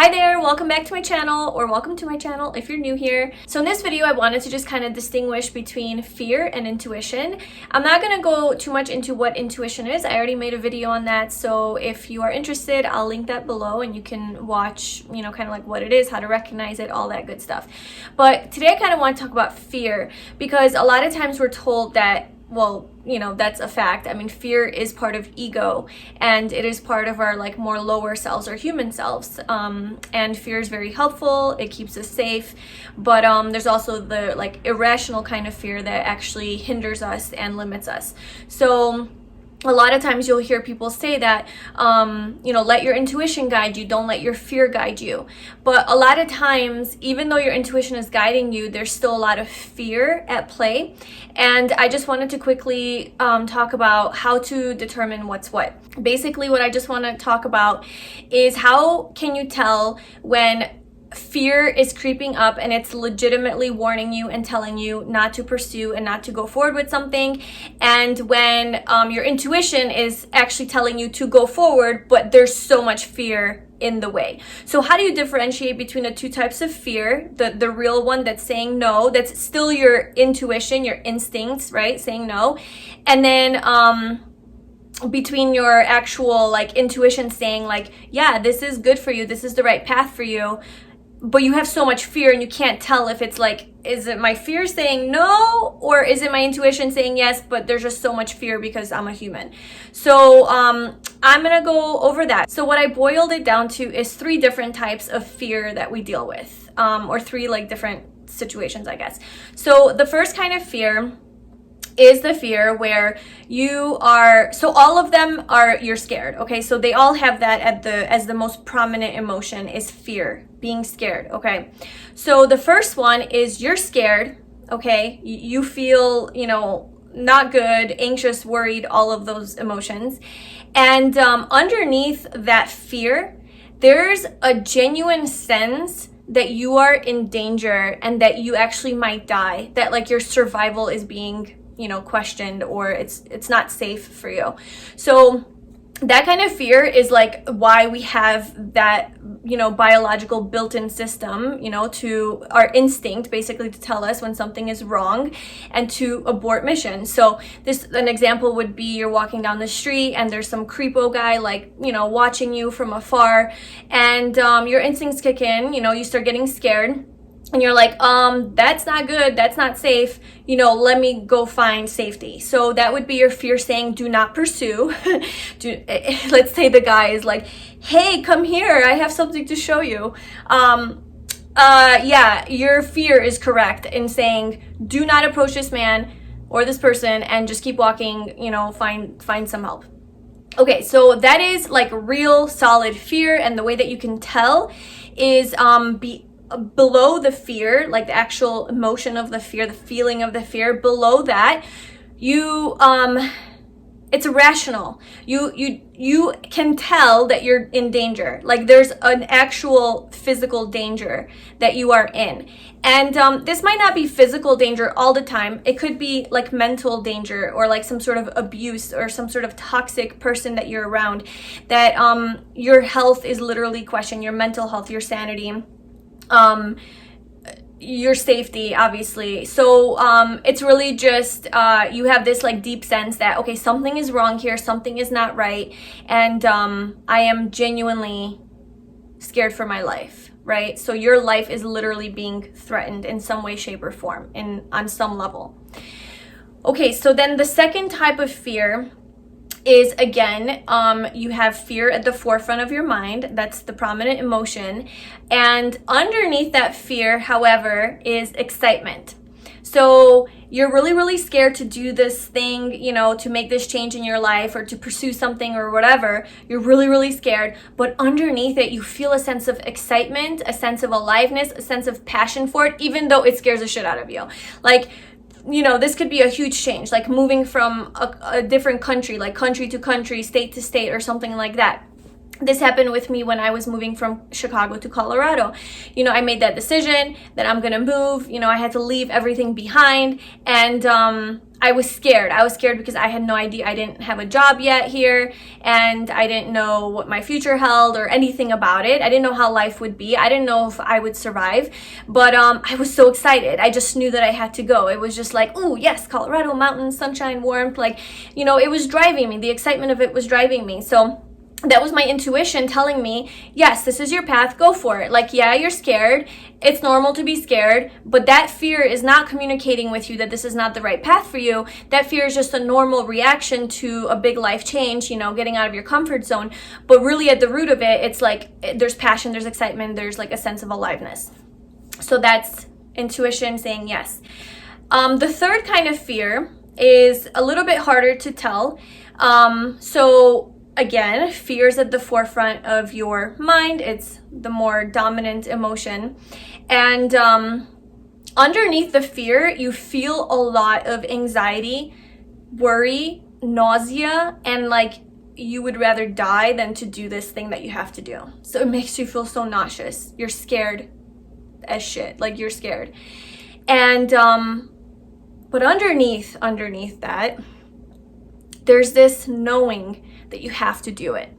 Hi there, welcome back to my channel, or welcome to my channel if you're new here. So in this video, I wanted to just kind of distinguish between fear and intuition. I'm not going to go too much into what intuition is. I already made a video on that, so if you are interested, I'll link that below and you can watch, kind of like what it is, how to recognize it, all that good stuff. But today I kind of want to talk about fear, because a lot of times we're told that, well, that's a fact. I mean, fear is part of ego, and it is part of our more lower selves or human selves. And fear is very helpful. It keeps us safe. But there's also the irrational kind of fear that actually hinders us and limits us. So a lot of times you'll hear people say that, let your intuition guide you, don't let your fear guide you. But a lot of times, even though your intuition is guiding you, there's still a lot of fear at play. And I just wanted to quickly talk about how to determine what's what. Basically, what I just want to talk about is how can you tell when fear is creeping up and it's legitimately warning you and telling you not to pursue and not to go forward with something, and when your intuition is actually telling you to go forward, but there's so much fear in the way. So how do you differentiate between the two types of fear? The real one that's saying no, that's still your intuition, your instincts, right, saying no, and then between your actual intuition saying yeah, this is good for you, this is the right path for you, but you have so much fear and you can't tell if it's is it my fear saying no, or is it my intuition saying yes, but there's just so much fear because I'm a human. So I'm gonna go over that. So what I boiled it down to is 3 different types of fear that we deal with, or 3 different situations, I guess. So the first kind of fear is the fear where you are, so all of them are, you're scared, okay? So they all have that as the most prominent emotion is fear, being scared, okay? So the first one is you're scared, okay? You feel, not good, anxious, worried, all of those emotions. And underneath that fear, there's a genuine sense that you are in danger and that you actually might die, that your survival is being questioned, or it's not safe for you. So that kind of fear is why we have that biological built-in system, to our instinct basically to tell us when something is wrong and to abort mission. So an example would be you're walking down the street and there's some creepo guy watching you from afar, and your instincts kick in, you start getting scared. And you're that's not good, that's not safe, let me go find safety. So that would be your fear saying, do not pursue. Let's say the guy is hey, come here, I have something to show you. Yeah, your fear is correct in saying, do not approach this man or this person and just keep walking, find some help. Okay, so that is real solid fear, and the way that you can tell is below the fear, the actual emotion of the fear, the feeling of the fear, below that, it's rational. You can tell that you're in danger. There's an actual physical danger that you are in. And this might not be physical danger all the time. It could be mental danger, or some sort of abuse, or some sort of toxic person that you're around, that your health is literally questioned, your mental health, your sanity, your safety, obviously. So it's really just you have this deep sense that, okay, something is wrong here, something is not right, and I am genuinely scared for my life, right? So your life is literally being threatened in some way, shape, or form, on some level. Okay, so then the second type of fear is, again, you have fear at the forefront of your mind. That's the prominent emotion. And underneath that fear, however, is excitement. So you're really, really scared to do this thing, to make this change in your life, or to pursue something or whatever. You're really, really scared. But underneath it, you feel a sense of excitement, a sense of aliveness, a sense of passion for it, even though it scares the shit out of you. This could be a huge change, moving from a different country, country to country, state to state, or something like that. This happened with me when I was moving from Chicago to Colorado. You know, I made that decision that I'm gonna move. You know, I had to leave everything behind, and I was scared. I was scared because I had no idea. I didn't have a job yet here, and I didn't know what my future held or anything about it. I didn't know how life would be. I didn't know if I would survive, but I was so excited. I just knew that I had to go. It was just like, oh yes, Colorado, mountains, sunshine, warmth. Like, you know, it was driving me. The excitement of it was driving me. So that was my intuition telling me, yes, this is your path, go for it. Like, yeah, you're scared. It's normal to be scared, but that fear is not communicating with you that this is not the right path for you. That fear is just a normal reaction to a big life change, you know, getting out of your comfort zone. But really at the root of it, it's like there's passion, there's excitement, there's like a sense of aliveness. So that's intuition saying yes. The third kind of fear is a little bit harder to tell. Again, fear is at the forefront of your mind. It's the more dominant emotion. And underneath the fear, you feel a lot of anxiety, worry, nausea, and like you would rather die than to do this thing that you have to do. So it makes you feel so nauseous. You're scared as shit. Like, you're scared. And but underneath that, there's this knowing that you have to do it,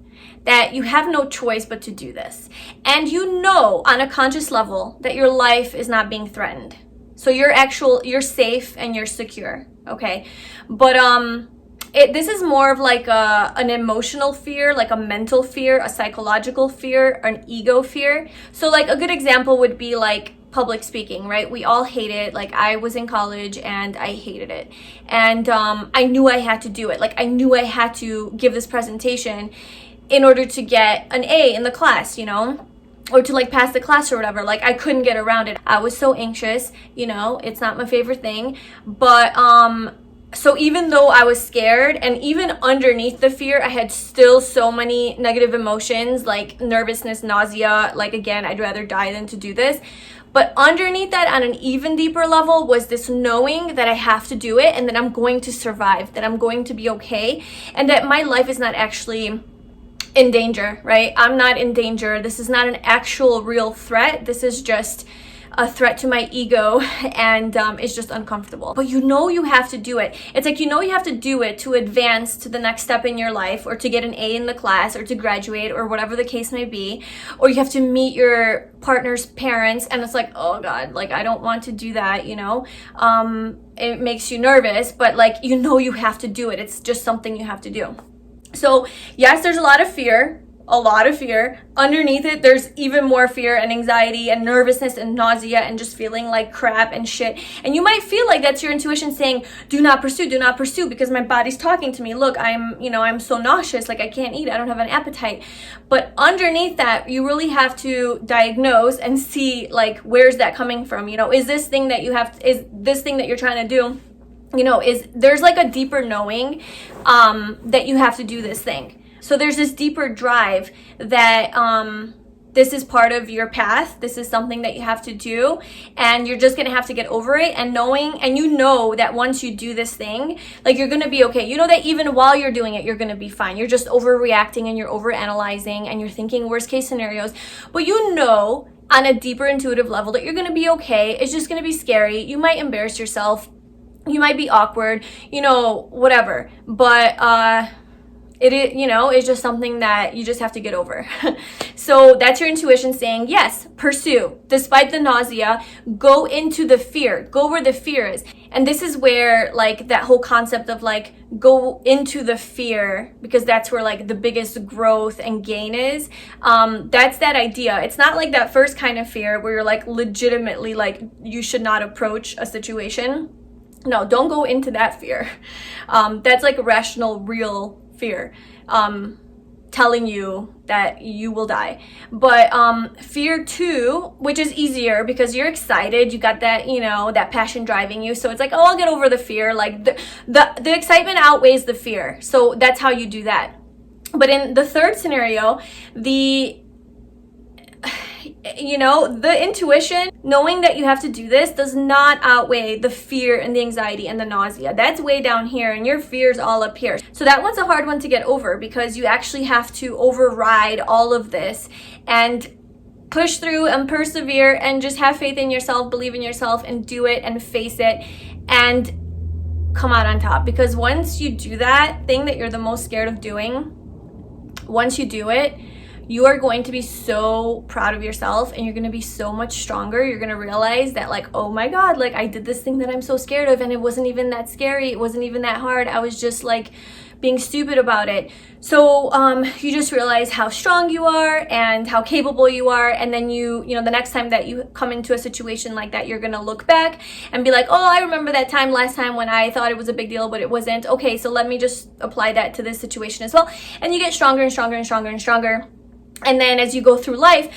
that you have no choice but to do this. And you know on a conscious level that your life is not being threatened. So you're safe and you're secure, okay? But this is more of like an emotional fear, like a mental fear, a psychological fear, an ego fear. So like a good example would be like public speaking, right? We all hate it. Like, I was in college and I hated it. And I knew I had to do it. Like, I knew I had to give this presentation in order to get an A in the class, you know? Or to like pass the class or whatever. Like, I couldn't get around it. I was so anxious, you know? It's not my favorite thing. But so even though I was scared, and even underneath the fear, I had still so many negative emotions, like nervousness, nausea, like, again, I'd rather die than to do this. But underneath that, on an even deeper level, was this knowing that I have to do it and that I'm going to survive, that I'm going to be okay, and that my life is not actually in danger, right? I'm not in danger. This is not an actual real threat. This is just a threat to my ego, and it's just uncomfortable. But you know you have to do it. It's like, you know you have to do it to advance to the next step in your life, or to get an A in the class, or to graduate, or whatever the case may be. Or you have to meet your partner's parents, and it's like, oh God, like, I don't want to do that, you know? It makes you nervous, but like, you know you have to do it. It's just something you have to do. So yes, there's a lot of fear. Underneath it, there's even more fear and anxiety and nervousness and nausea and just feeling like crap and shit. And you might feel like that's your intuition saying, do not pursue, because my body's talking to me. Look, I'm so nauseous, like I can't eat, I don't have an appetite. But underneath that, you really have to diagnose and see, like, where's that coming from? You know, is this thing that you're trying to do, you know, there's like a deeper knowing that you have to do this thing. So there's this deeper drive that this is part of your path. This is something that you have to do, and you're just gonna have to get over it, and you know that once you do this thing, like, you're gonna be okay. You know that even while you're doing it, you're gonna be fine. You're just overreacting and you're overanalyzing and you're thinking worst case scenarios, but you know on a deeper intuitive level that you're gonna be okay. It's just gonna be scary. You might embarrass yourself. You might be awkward, you know, whatever. But it's just something that you just have to get over. So that's your intuition saying, yes, pursue. Despite the nausea, go into the fear. Go where the fear is. And this is where, like, that whole concept of, like, go into the fear, because that's where, like, the biggest growth and gain is. That's that idea. It's not like that first kind of fear where you're, like, legitimately, like, you should not approach a situation. No, don't go into that fear. That's like rational, real fear, telling you that you will die. But fear 2, which is easier because you're excited, you got that, you know, that passion driving you. So it's like, oh, I'll get over the fear. Like, the excitement outweighs the fear. So that's how you do that. But in the third scenario, you know, the intuition, knowing that you have to do this, does not outweigh the fear and the anxiety and the nausea. That's way down here, and your fear's all up here. So that one's a hard one to get over, because you actually have to override all of this and push through and persevere and just have faith in yourself, believe in yourself, and do it and face it and come out on top. Because once you do that thing that you're the most scared of doing, once you do it, you are going to be so proud of yourself, and you're going to be so much stronger. You're going to realize that, like, oh my God, like, I did this thing that I'm so scared of, and it wasn't even that scary. It wasn't even that hard. I was just like being stupid about it. So you just realize how strong you are and how capable you are. And then you know, the next time that you come into a situation like that, you're gonna look back and be like, oh, I remember that time last time when I thought it was a big deal, but it wasn't. Okay, so let me just apply that to this situation as well. And you get stronger and stronger and stronger and stronger. And then as you go through life,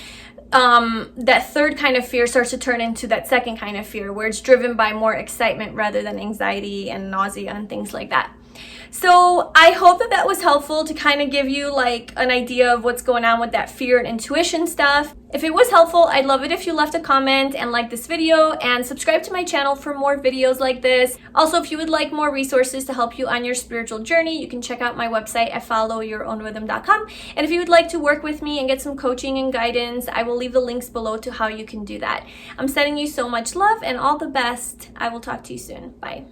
that third kind of fear starts to turn into that second kind of fear, where it's driven by more excitement rather than anxiety and nausea and things like that. So I hope that that was helpful to kind of give you like an idea of what's going on with that fear and intuition stuff. If it was helpful, I'd love it if you left a comment and like this video, and subscribe to my channel for more videos like this. Also, if you would like more resources to help you on your spiritual journey, you can check out my website at followyourownrhythm.com. And if you would like to work with me and get some coaching and guidance, I will leave the links below to how you can do that. I'm sending you so much love and all the best. I will talk to you soon. Bye.